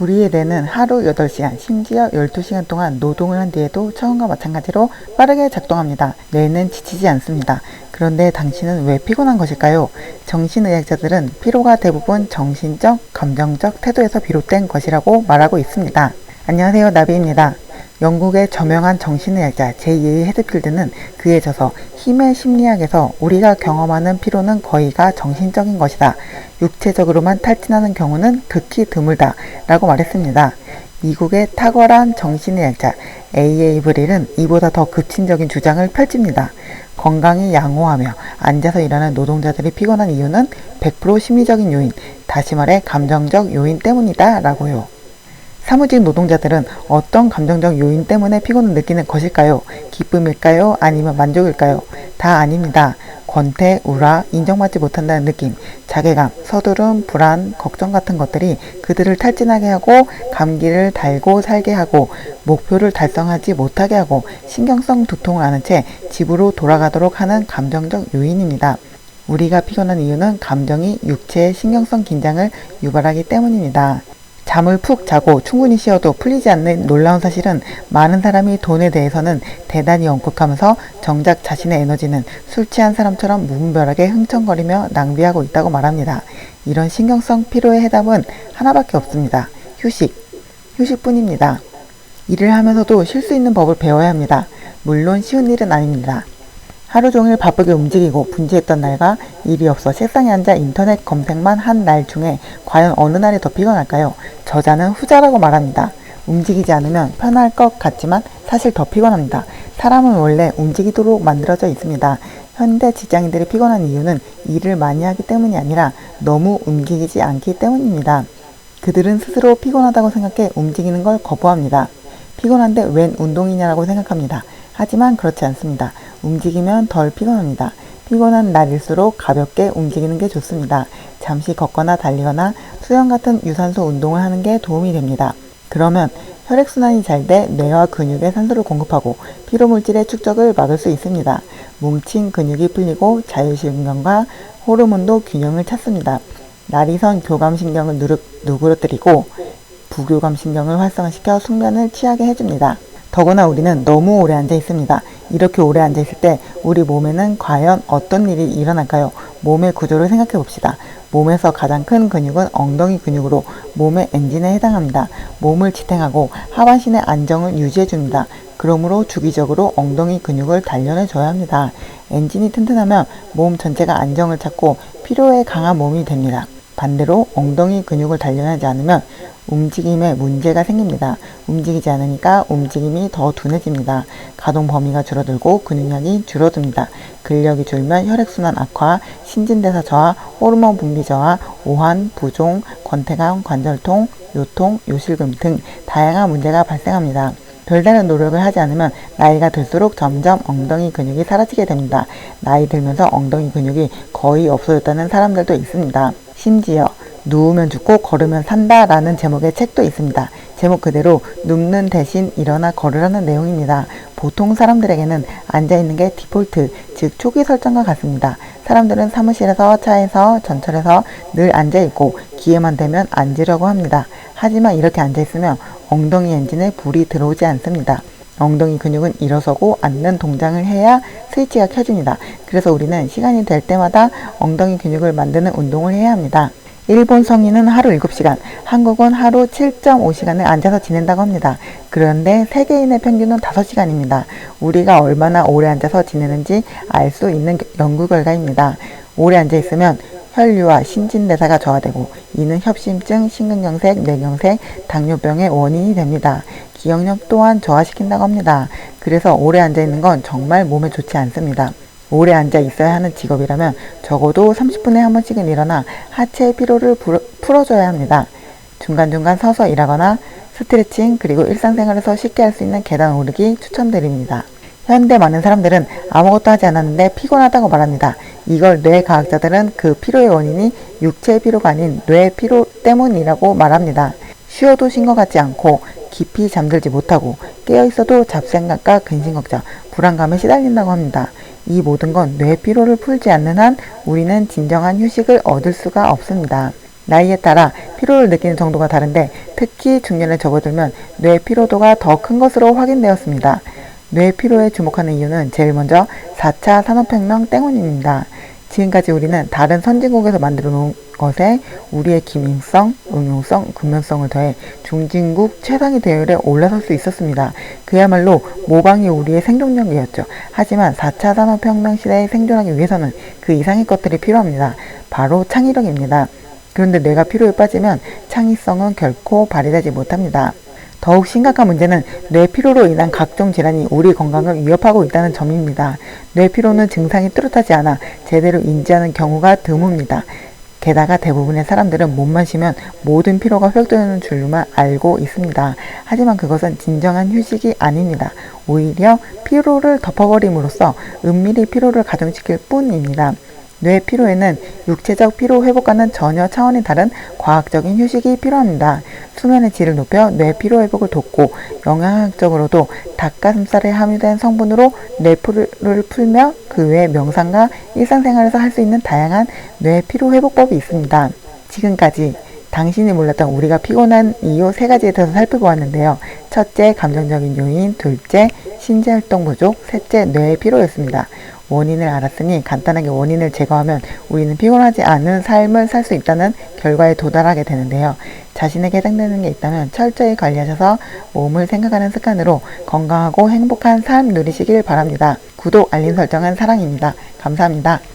우리의 뇌는 하루 8시간, 심지어 12시간 동안 노동을 한 뒤에도 처음과 마찬가지로 빠르게 작동합니다. 뇌는 지치지 않습니다. 그런데 당신은 왜 피곤한 것일까요? 정신의학자들은 피로가 대부분 정신적, 감정적 태도에서 비롯된 것이라고 말하고 있습니다. 안녕하세요, 나비입니다. 영국의 저명한 정신의학자 제2의 헤드필드는 그에 져서 힘의 심리학에서 우리가 경험하는 피로는 거의가 정신적인 것이다. 육체적으로만 탈진하는 경우는 극히 드물다 라고 말했습니다. 미국의 탁월한 정신의학자 A.A. 브릴은 이보다 더 급진적인 주장을 펼칩니다. 건강이 양호하며 앉아서 일하는 노동자들이 피곤한 이유는 100% 심리적인 요인, 다시 말해 감정적 요인 때문이다 라고요. 사무직 노동자들은 어떤 감정적 요인 때문에 피곤을 느끼는 것일까요? 기쁨일까요? 아니면 만족일까요? 다 아닙니다. 권태, 우라, 인정받지 못한다는 느낌, 자괴감, 서두름, 불안, 걱정 같은 것들이 그들을 탈진하게 하고 감기를 달고 살게 하고 목표를 달성하지 못하게 하고 신경성 두통을 앓은 채 집으로 돌아가도록 하는 감정적 요인입니다. 우리가 피곤한 이유는 감정이 육체의 신경성 긴장을 유발하기 때문입니다. 잠을 푹 자고 충분히 쉬어도 풀리지 않는 놀라운 사실은 많은 사람이 돈에 대해서는 대단히 엄격하면서 정작 자신의 에너지는 술 취한 사람처럼 무분별하게 흥청거리며 낭비하고 있다고 말합니다. 이런 신경성 피로의 해답은 하나밖에 없습니다. 휴식뿐입니다. 일을 하면서도 쉴 수 있는 법을 배워야 합니다. 물론 쉬운 일은 아닙니다. 하루 종일 바쁘게 움직이고 분주했던 날과 일이 없어 책상에 앉아 인터넷 검색만 한 날 중에 과연 어느 날이 더 피곤할까요? 저자는 후자라고 말합니다. 움직이지 않으면 편할 것 같지만 사실 더 피곤합니다. 사람은 원래 움직이도록 만들어져 있습니다. 현대 직장인들이 피곤한 이유는 일을 많이 하기 때문이 아니라 너무 움직이지 않기 때문입니다. 그들은 스스로 피곤하다고 생각해 움직이는 걸 거부합니다. 피곤한데 웬 운동이냐라고 생각합니다. 하지만 그렇지 않습니다. 움직이면 덜 피곤합니다. 피곤한 날일수록 가볍게 움직이는 게 좋습니다. 잠시 걷거나 달리거나 수영 같은 유산소 운동을 하는 게 도움이 됩니다. 그러면 혈액순환이 잘 돼 뇌와 근육에 산소를 공급하고 피로물질의 축적을 막을 수 있습니다. 뭉친 근육이 풀리고 자율신경과 호르몬도 균형을 찾습니다. 날이선 교감신경을 누그러뜨리고 부교감신경을 활성화시켜 숙면을 취하게 해줍니다. 더구나 우리는 너무 오래 앉아 있습니다. 이렇게 오래 앉아 있을 때 우리 몸에는 과연 어떤 일이 일어날까요? 몸의 구조를 생각해 봅시다. 몸에서 가장 큰 근육은 엉덩이 근육으로 몸의 엔진에 해당합니다. 몸을 지탱하고 하반신의 안정을 유지해 줍니다. 그러므로 주기적으로 엉덩이 근육을 단련해 줘야 합니다. 엔진이 튼튼하면 몸 전체가 안정을 찾고 피로에 강한 몸이 됩니다. 반대로 엉덩이 근육을 단련하지 않으면 움직임에 문제가 생깁니다. 움직이지 않으니까 움직임이 더 둔해집니다. 가동 범위가 줄어들고 근육량이 줄어듭니다. 근력이 줄면 혈액순환 악화, 신진대사 저하, 호르몬 분비 저하, 오한, 부종, 권태감, 관절통, 요통, 요실금 등 다양한 문제가 발생합니다. 별다른 노력을 하지 않으면 나이가 들수록 점점 엉덩이 근육이 사라지게 됩니다. 나이 들면서 엉덩이 근육이 거의 없어졌다는 사람들도 있습니다. 심지어 누우면 죽고 걸으면 산다 라는 제목의 책도 있습니다. 제목 그대로 눕는 대신 일어나 걸으라는 내용입니다. 보통 사람들에게는 앉아있는 게 디폴트, 즉 초기 설정과 같습니다. 사람들은 사무실에서, 차에서, 전철에서 늘 앉아있고 기회만 되면 앉으려고 합니다. 하지만 이렇게 앉아있으면 엉덩이 엔진에 불이 들어오지 않습니다. 엉덩이 근육은 일어서고 앉는 동작을 해야 스위치가 켜집니다. 그래서 우리는 시간이 될 때마다 엉덩이 근육을 만드는 운동을 해야 합니다. 일본 성인은 하루 7시간, 한국은 하루 7.5시간을 앉아서 지낸다고 합니다. 그런데 세계인의 평균은 5시간입니다. 우리가 얼마나 오래 앉아서 지내는지 알 수 있는 연구 결과입니다. 오래 앉아있으면 혈류와 신진대사가 저하되고 이는 협심증, 심근경색, 뇌경색, 당뇨병의 원인이 됩니다. 기억력 또한 저하시킨다고 합니다. 그래서 오래 앉아있는 건 정말 몸에 좋지 않습니다. 오래 앉아 있어야 하는 직업이라면 적어도 30분에 한 번씩은 일어나 하체의 피로를 풀어줘야 합니다. 중간중간 서서 일하거나 스트레칭 그리고 일상생활에서 쉽게 할 수 있는 계단 오르기 추천드립니다. 현대 많은 사람들은 아무것도 하지 않았는데 피곤하다고 말합니다. 이걸 뇌과학자들은 그 피로의 원인이 육체의 피로가 아닌 뇌 피로 때문이라고 말합니다. 쉬어도 쉰 것 같지 않고 깊이 잠들지 못하고 깨어있어도 잡생각과 근심걱정, 불안감에 시달린다고 합니다. 이 모든 건 뇌 피로를 풀지 않는 한 우리는 진정한 휴식을 얻을 수가 없습니다. 나이에 따라 피로를 느끼는 정도가 다른데 특히 중년에 접어들면 뇌 피로도가 더 큰 것으로 확인되었습니다. 뇌 피로에 주목하는 이유는 제일 먼저 4차 산업혁명 때문입니다. 지금까지 우리는 다른 선진국에서 만들어 놓은 것에 우리의 기민성, 응용성, 근면성을 더해 중진국 최상위 대열에 올라설 수 있었습니다. 그야말로 모방이 우리의 생존력이었죠. 하지만 4차 산업혁명 시대에 생존하기 위해서는 그 이상의 것들이 필요합니다. 바로 창의력입니다. 그런데 뇌가 피로에 빠지면 창의성은 결코 발휘되지 못합니다. 더욱 심각한 문제는 뇌 피로로 인한 각종 질환이 우리 건강을 위협하고 있다는 점입니다. 뇌 피로는 증상이 뚜렷하지 않아 제대로 인지하는 경우가 드뭅니다. 게다가 대부분의 사람들은 몸만 쉬면 모든 피로가 회복되는 줄만 알고 있습니다. 하지만 그것은 진정한 휴식이 아닙니다. 오히려 피로를 덮어버림으로써 은밀히 피로를 가중시킬 뿐입니다. 뇌 피로에는 육체적 피로 회복과는 전혀 차원이 다른 과학적인 휴식이 필요합니다. 수면의 질을 높여 뇌 피로 회복을 돕고 영양학적으로도 닭가슴살에 함유된 성분으로 뇌 피로를 풀며 그 외에 명상과 일상생활에서 할 수 있는 다양한 뇌 피로 회복법이 있습니다. 지금까지 당신이 몰랐던 우리가 피곤한 이유 3가지에 대해서 살펴보았는데요. 첫째, 감정적인 요인, 둘째, 신체활동 부족, 셋째, 뇌의 피로였습니다. 원인을 알았으니 간단하게 원인을 제거하면 우리는 피곤하지 않은 삶을 살 수 있다는 결과에 도달하게 되는데요. 자신에게 해당되는 게 있다면 철저히 관리하셔서 몸을 생각하는 습관으로 건강하고 행복한 삶 누리시길 바랍니다. 구독, 알림 설정은 사랑입니다. 감사합니다.